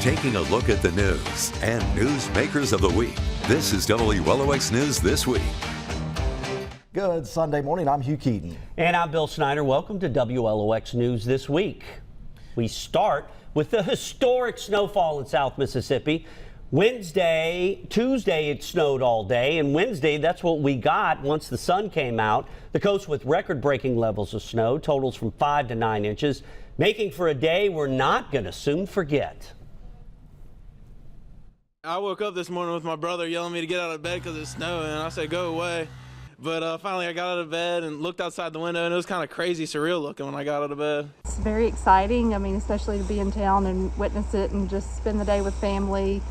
taking a look at the news and newsmakers of the week. This is WLOX News This Week. Good Sunday morning. I'm Hugh Keaton. And I'm Bill Snyder. Welcome to WLOX News This Week. We start with the historic snowfall in South Mississippi. Tuesday it snowed all day, and Wednesday that's what we got once the sun came out. The coast with record-breaking levels of snow, totals from 5 to 9 inches, making for a day we're not going to soon forget. I woke up this morning with my brother yelling at me to get out of bed because it's snowing, and I said, go away. But finally I got out of bed and looked outside the window, and it was kind of crazy, surreal looking when I got out of bed. It's very exciting. I mean, especially to be in town and witness it and just spend the day with family.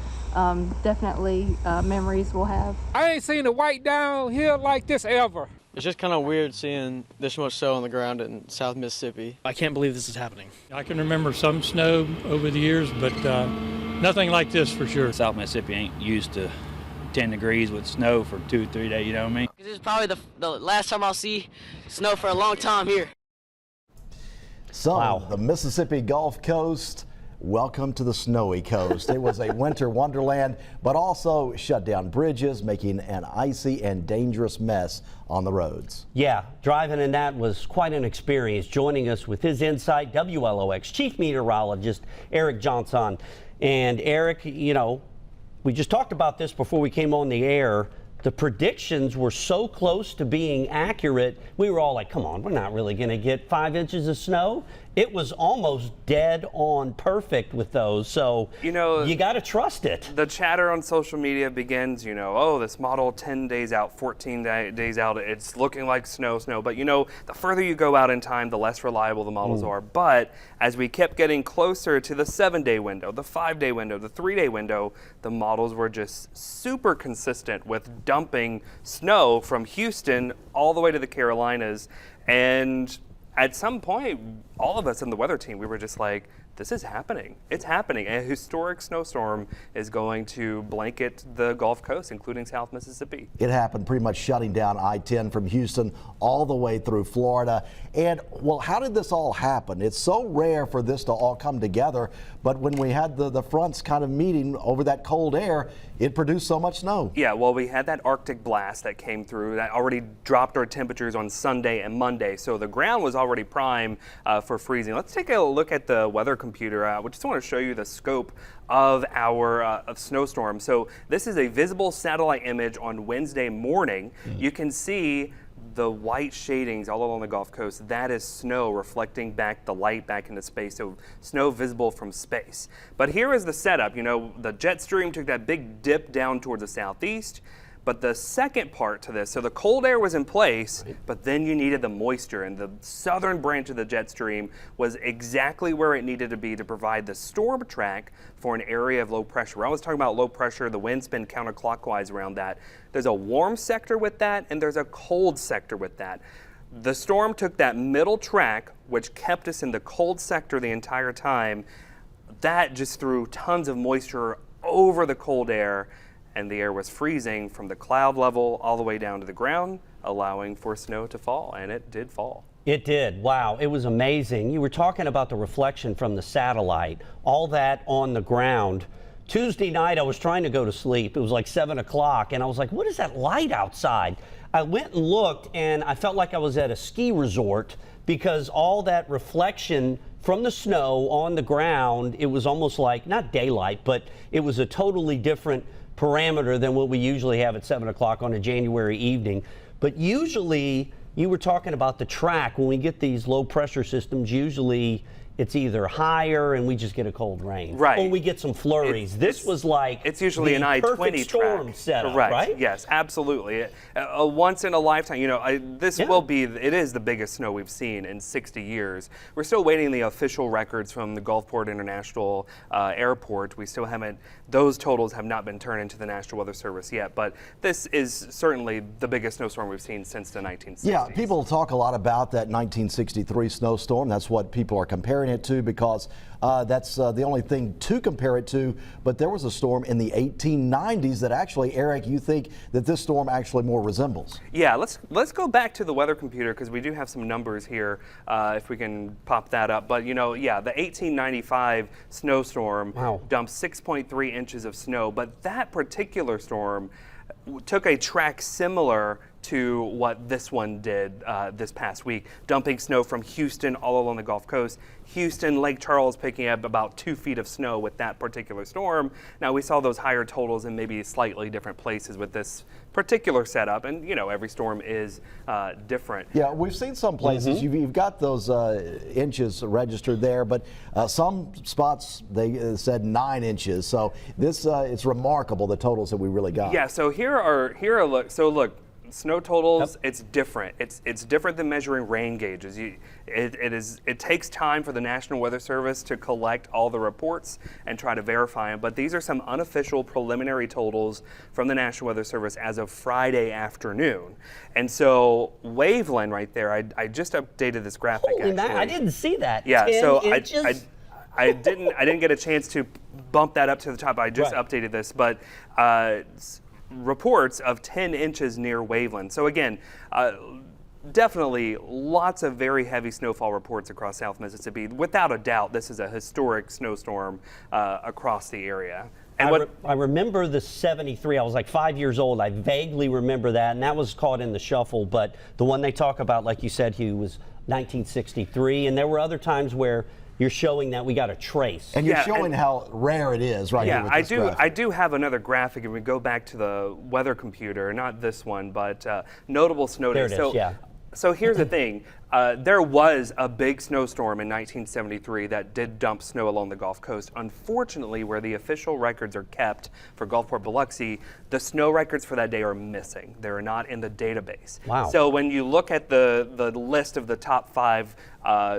Definitely memories we'll have. I ain't seen a white downhill like this ever. It's just kind of weird seeing this much snow on the ground in South Mississippi. I can't believe this is happening. I can remember some snow over the years, but nothing like this for sure. South Mississippi ain't used to 10 degrees with snow for 2 or 3 days, you know what I mean? This is probably the last time I'll see snow for a long time here. So, wow. The Mississippi Gulf Coast, welcome to the snowy coast. It was a winter wonderland, but also shut down bridges, making an icy and dangerous mess on the roads. Yeah, driving in that was quite an experience. Joining us with his insight, WLOX Chief Meteorologist Eric Johnson. And Eric, you know, we just talked about this before we came on the air. The predictions were so close to being accurate. We were all like, come on, we're not really going to get 5 inches of snow. It was almost dead on perfect with those. So, you know, you got to trust it. The chatter on social media begins, you know, oh, this model 10 days out, 14 days out, it's looking like snow. But, you know, the further you go out in time, the less reliable the models are. But as we kept getting closer to the 7-day window, the 5-day window, the 3-day window, the models were just super consistent with dumping snow from Houston all the way to the Carolinas. And at some point, all of us in the weather team, we were just like, this is happening. It's happening. A historic snowstorm is going to blanket the Gulf Coast, including South Mississippi. It happened pretty much shutting down I-10 from Houston all the way through Florida. And, well, how did this all happen? It's so rare for this to all come together, but when we had the fronts kind of meeting over that cold air, it produced so much snow. Yeah, well, we had that Arctic blast that came through that already dropped our temperatures on Sunday and Monday, so the ground was already prime for freezing. Let's take a look at the weather computer. We just want to show you the scope of our snowstorm. So this is a visible satellite image on Wednesday morning. You can see the white shadings all along the Gulf Coast. That is snow reflecting back the light back into space, so snow visible from space. But here is the setup. You know, the jet stream took that big dip down towards the southeast. But the second part to this, so the cold air was in place, but then you needed the moisture, and the southern branch of the jet stream was exactly where it needed to be to provide the storm track for an area of low pressure. We're always talking about low pressure, the wind spin counterclockwise around that. There's a warm sector with that, and there's a cold sector with that. The storm took that middle track, which kept us in the cold sector the entire time. That just threw tons of moisture over the cold air, and the air was freezing from the cloud level all the way down to the ground, allowing for snow to fall, and it did fall. It did. Wow, it was amazing. You were talking about the reflection from the satellite, all that on the ground. Tuesday night, I was trying to go to sleep. It was like 7 o'clock, and I was like, what is that light outside? I went and looked, and I felt like I was at a ski resort because all that reflection from the snow on the ground, it was almost like, not daylight, but it was a totally different parameter than what we usually have at 7 o'clock on a January evening. But usually, you were talking about the track. When we get these low pressure systems, usually it's either higher and we just get a cold rain, right, or we get some flurries. This was like it's usually an I-20 storm track. setup, correct. Right? Yes, absolutely. A once in a lifetime. You know, this will be. It is the biggest snow we've seen in 60 years. We're still waiting the official records from the Gulfport International Airport. We still haven't. Those totals have not been turned into the National Weather Service yet. But this is certainly the biggest snowstorm we've seen since the 1960s. Yeah, people talk a lot about that 1963 snowstorm. That's what people are comparing comparing it to because that's the only thing to compare it to. But there was a storm in the 1890s that actually, Eric, you think that this storm actually more resembles? Yeah, let's go back to the weather computer because we do have some numbers here if we can pop that up. But yeah, the 1895 snowstorm dumped 6.3 inches of snow, but that particular storm took a track similar to what this one did this past week, dumping snow from Houston all along the Gulf Coast. Houston, Lake Charles picking up about 2 feet of snow with that particular storm. Now we saw those higher totals in maybe slightly different places with this particular setup, and every storm is different. Yeah, we've seen some places, you've got those inches registered there, but some spots they said 9 inches. So this it's remarkable the totals that we really got. Yeah, so here are look. Snow totals, it's different. It's different than measuring rain gauges. It takes time for the National Weather Service to collect all the reports and try to verify them, but these are some unofficial preliminary totals from the National Weather Service as of Friday afternoon. And so Waveland right there, I just updated this graphic. Holy man, I didn't see that. Yeah, 10 so inches? I didn't get a chance to bump that up to the top. I just updated this, but reports of 10 inches near Waveland. So again, definitely lots of very heavy snowfall reports across South Mississippi. Without a doubt, this is a historic snowstorm across the area. And I remember the 73. I was like 5 years old. I vaguely remember that, and that was caught in the shuffle. But the one they talk about, like you said, Hugh, was 1963. And there were other times where you're showing that we got a trace. And you're showing how rare it is right here with this graphic. I do have another graphic, and we go back to the weather computer, not this one, but notable snow days. There it is, yeah. So here's the thing. There was a big snowstorm in 1973 that did dump snow along the Gulf Coast. Unfortunately, where the official records are kept for Gulfport Biloxi, the snow records for that day are missing. They're not in the database. Wow. So when you look at the list of the top 5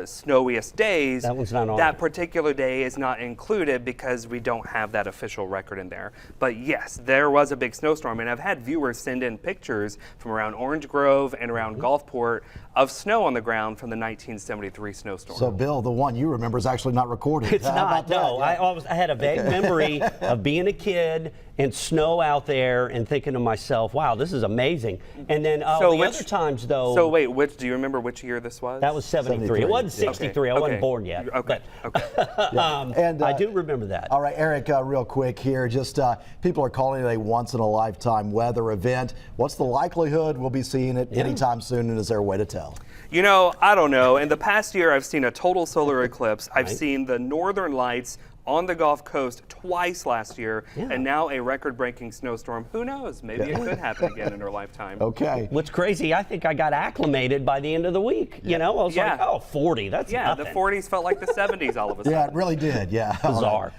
snowiest days, that one's not on. That particular day is not included because we don't have that official record in there. But yes, there was a big snowstorm, and I've had viewers send in pictures from around Orange Grove and around Gulfport of snow on the ground from the 1973 snowstorm. So, Bill, the one you remember is actually not recorded. It's not, no. Yeah. I had a vague memory of being a kid and snow out there and thinking to myself, wow, this is amazing. And then other times, though. So wait, do you remember which year this was? That was 73. It wasn't 63. I wasn't born yet. Okay. And I do remember that. All right, Eric, real quick here. Just people are calling it a once-in-a-lifetime weather event. What's the likelihood we'll be seeing it anytime soon, and is there a way to tell? I don't know. In the past year, I've seen a total solar eclipse. I've seen the northern lights on the Gulf Coast twice last year, and now a record-breaking snowstorm. Who knows? Maybe it could happen again in our lifetime. Okay. What's crazy, I think I got acclimated by the end of the week. I was like, oh, 40, that's nothing. The 40s felt like the 70s all of a sudden. Yeah, it really did, yeah. Bizarre.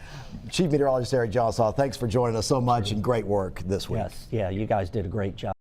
Chief Meteorologist Eric Johnson, thanks for joining us so much and great work this week. Yes, yeah, you guys did a great job.